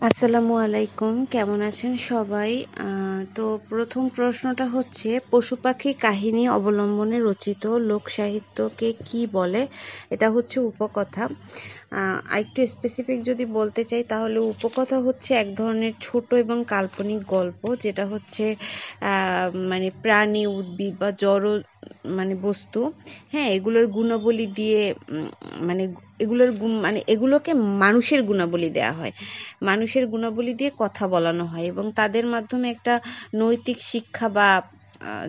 আসসালামু আলাইকুম, কেমন আছেন সবাই? তো প্রথম প্রশ্নটা হচ্ছে, পশু পাখি কাহিনী অবলম্বনে রচিত লোকসাহিত্যকে কি বলে? এটা হচ্ছে উপকথা। আরেকটু স্পেসিফিক যদি বলতে চাই তাহলে উপকথা হচ্ছে এক ধরনের ছোট এবং কাল্পনিক গল্প, যেটা হচ্ছে মানে প্রাণী, উদ্ভিদ বা জড় মানে বস্তু, হ্যাঁ, এগুলোর গুণাবলী দিয়ে মানে এগুলোকে মানুষের গুণাবলী দেয়া হয়, মানুষের গুণাবলী দিয়ে কথা বলানো হয় এবং তাদের মাধ্যমে একটা নৈতিক শিক্ষা বা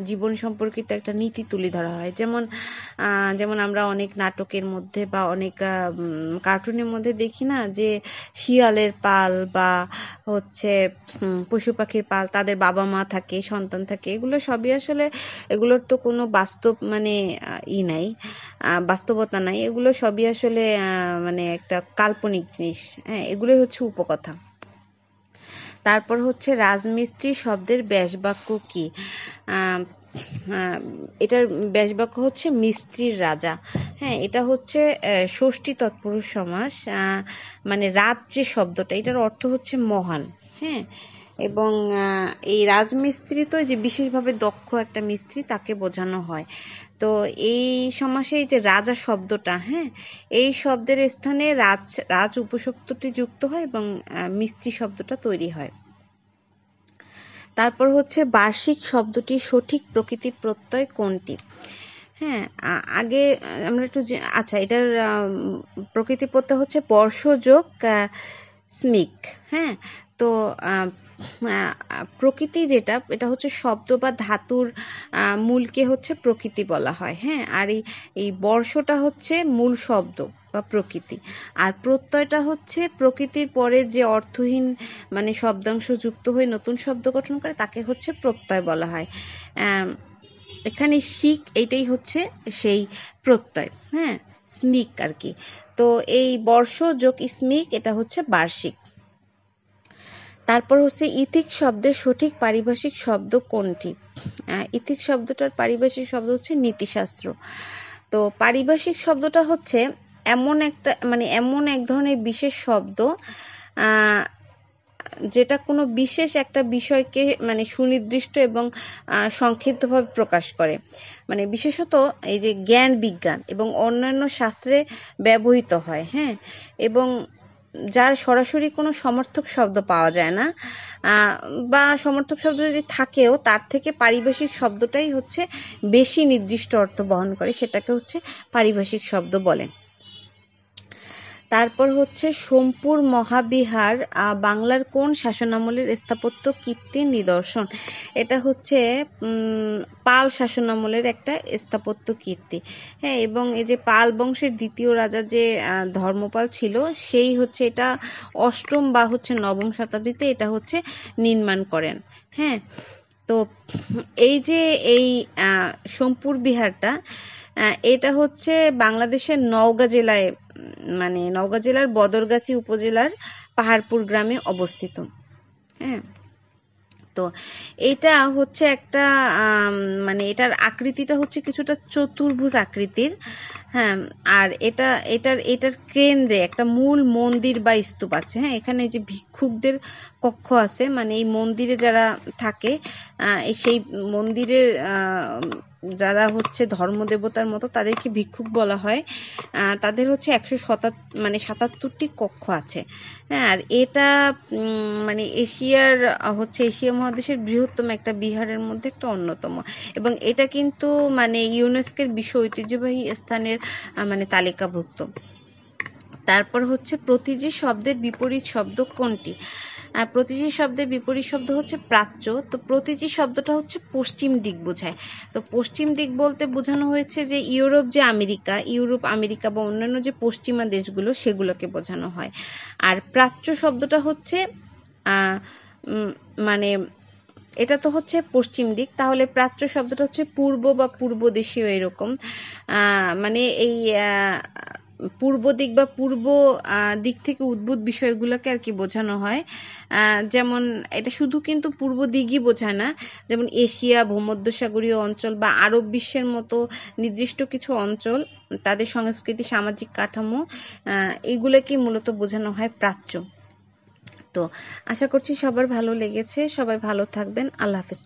জীবন সম্পর্কিত একটা নীতি তুলে ধরা হয়। যেমন আমরা অনেক নাটকের মধ্যে বা অনেক কার্টুনের মধ্যে দেখি না, যে শিয়ালের পাল বা হচ্ছে পশু পাখির পাল, তাদের বাবা মা থাকে, সন্তান থাকে, এগুলো সবই আসলে, এগুলোর তো কোনো বাস্তব মানে নাই, বাস্তবতা নাই, এগুলো সবই আসলে মানে একটা কাল্পনিক জিনিস। হ্যাঁ, এগুলোই হচ্ছে উপকথা। তারপর হচ্ছে রাজমিস্ত্রি শব্দের ব্যাসবাক্য কি? আহ, আহ, এটার ব্যাসবাক্য হচ্ছে মিস্ত্রির রাজা। হ্যাঁ, এটা হচ্ছে ষষ্ঠী তৎপুরুষ সমাস। মানে রাজ যে শব্দটা, এটার অর্থ হচ্ছে মহান। হ্যাঁ, এবং এই রাজমিস্ত্রি তো যে বিশেষভাবে দক্ষ একটা মিস্ত্রি, তাকে বোঝানো হয়। তো এই সমাসে এই যে রাজা শব্দটা, হ্যাঁ, এই শব্দের স্থানে রাজ রাজ উপশব্দটি যুক্ত হয় এবং মিস্ত্রি শব্দটা তৈরি হয়। তারপর হচ্ছে বার্ষিক শব্দটির সঠিক প্রকৃতি প্রত্যয় কোনটি? হ্যাঁ, আগে আমরা একটু আচ্ছা, এটার প্রকৃতি প্রত্যয় হচ্ছে বর্ষ যোগ স্মিক। হ্যাঁ, তো প্রকৃতি যেটা, এটা হচ্ছে শব্দ বা ধাতুর মূলকে হচ্ছে প্রকৃতি বলা হয়। হ্যাঁ, আর এই বর্ষটা হচ্ছে মূল শব্দ বা প্রকৃতি, আর প্রত্যয়টা হচ্ছে প্রকৃতির পরে যে অর্থহীন মানে শব্দাংশ যুক্ত হয়ে নতুন শব্দ গঠন করে, তাকে হচ্ছে প্রত্যয় বলা হয়। এখানে শিক এইটাই হচ্ছে সেই প্রত্যয়। হ্যাঁ, স্মিক আর কি। তো এই বর্ষ যোগ স্মিক, এটা হচ্ছে বার্ষিক। তারপর হচ্ছে ইথিক শব্দের সঠিক পারিভাষিক শব্দ কোনটি? ইথিক শব্দটার পারিভাষিক শব্দ হচ্ছে নীতিশাস্ত্র। তো পারিভাষিক শব্দটা হচ্ছে এমন এক ধরনের বিশেষ শব্দ যেটা কোনো বিশেষ একটা বিষয়কে মানে সুনির্দিষ্ট এবং সংক্ষিপ্তভাবে প্রকাশ করে। মানে বিশেষত এই যে জ্ঞান বিজ্ঞান এবং অন্যান্য শাস্ত্রে ব্যবহৃত হয়। হ্যাঁ, এবং যার সরাসরি কোনো সমর্থক শব্দ পাওয়া যায় না, বা সমর্থক শব্দ যদি থাকেও, তার থেকে পারিভাষিক শব্দটাই হচ্ছে বেশি নির্দিষ্ট অর্থ বহন করে, সেটাকে হচ্ছে পারিভাষিক শব্দ বলে। তারপর হচ্ছে সোমপুর মহাবিহার বাংলার কোন শাসনামলের স্থাপত্য কীর্তির নিদর্শন? এটা হচ্ছে পাল শাসনামলের একটা স্থাপত্য কীর্তি। হ্যাঁ, এবং এই যে পাল বংশের দ্বিতীয় রাজা যে ধর্মপাল ছিল, সেই হচ্ছে এটা অষ্টম বা হচ্ছে নবম শতাব্দীতে এটা হচ্ছে নির্মাণ করেন। হ্যাঁ, তো এই যে এই সোমপুর বিহারটা, এটা হচ্ছে বাংলাদেশের নওগাঁ জেলায়, মানে নওগাঁ জেলার বদরগাছি উপজেলার পাহাড়পুর গ্রামে অবস্থিত। হ্যাঁ, তো এটা হচ্ছে একটা মানে এটার আকৃতিটা হচ্ছে কিছুটা চতুর্ভুজ আকৃতির। হ্যাঁ, আর এটার কেন্দ্রে একটা মূল মন্দির বা স্তূপ আছে। হ্যাঁ, এখানে যে ভিক্ষুকদের কক্ষ আছে, মানে এই মন্দিরে যারা থাকে, সেই মন্দিরে যারা হচ্ছে ধর্মদেবতার মতো, তাদেরকে ভিক্ষুক বলা হয়। তাদের হচ্ছে 177টি কক্ষ আছে। হ্যাঁ, আর এটা মানে এশিয়া মহাদেশের বৃহত্তম একটা বিহারের মধ্যে একটা অন্যতম, এবং এটা কিন্তু মানে ইউনেস্কোর বিশ্ব ঐতিহ্যবাহী স্থানের মানে তালিকাভুক্ত। তারপর হচ্ছে প্রতীচী শব্দের বিপরীত শব্দ কোনটি? প্রতীচী শব্দের বিপরীত শব্দ হচ্ছে প্রাচ্য। তো প্রতীচী শব্দটা হচ্ছে পশ্চিম দিক বোঝায়। তো পশ্চিম দিক বলতে বোঝানো হয়েছে যে ইউরোপ আমেরিকা বা অন্যান্য যে পশ্চিমা দেশগুলো, সেগুলোকে বোঝানো হয়। আর প্রাচ্য শব্দটা হচ্ছে মানে এটা তো হচ্ছে পশ্চিম দিক, তাহলে প্রাচ্য শব্দটা হচ্ছে পূর্ব বা পূর্ব দেশীয় এরকম। মানে এই পূর্ব দিক বা পূর্ব দিক থেকে উদ্ভূত বিষয়গুলোকে আর কি বোঝানো হয়। যেমন এটা শুধু কিন্তু পূর্ব দিকই বোঝায় না, যেমন এশিয়া, ভূমধ্যসাগরীয় অঞ্চল বা আরব বিশ্বের মতো নির্দিষ্ট কিছু অঞ্চল, তাদের সংস্কৃতি, সামাজিক কাঠামো, এগুলোকে মূলত বোঝানো হয় প্রাচ্য। তো আশা করছি সবার ভালো লেগেছে। সবাই ভালো থাকবেন। আল্লাহ হাফেজ।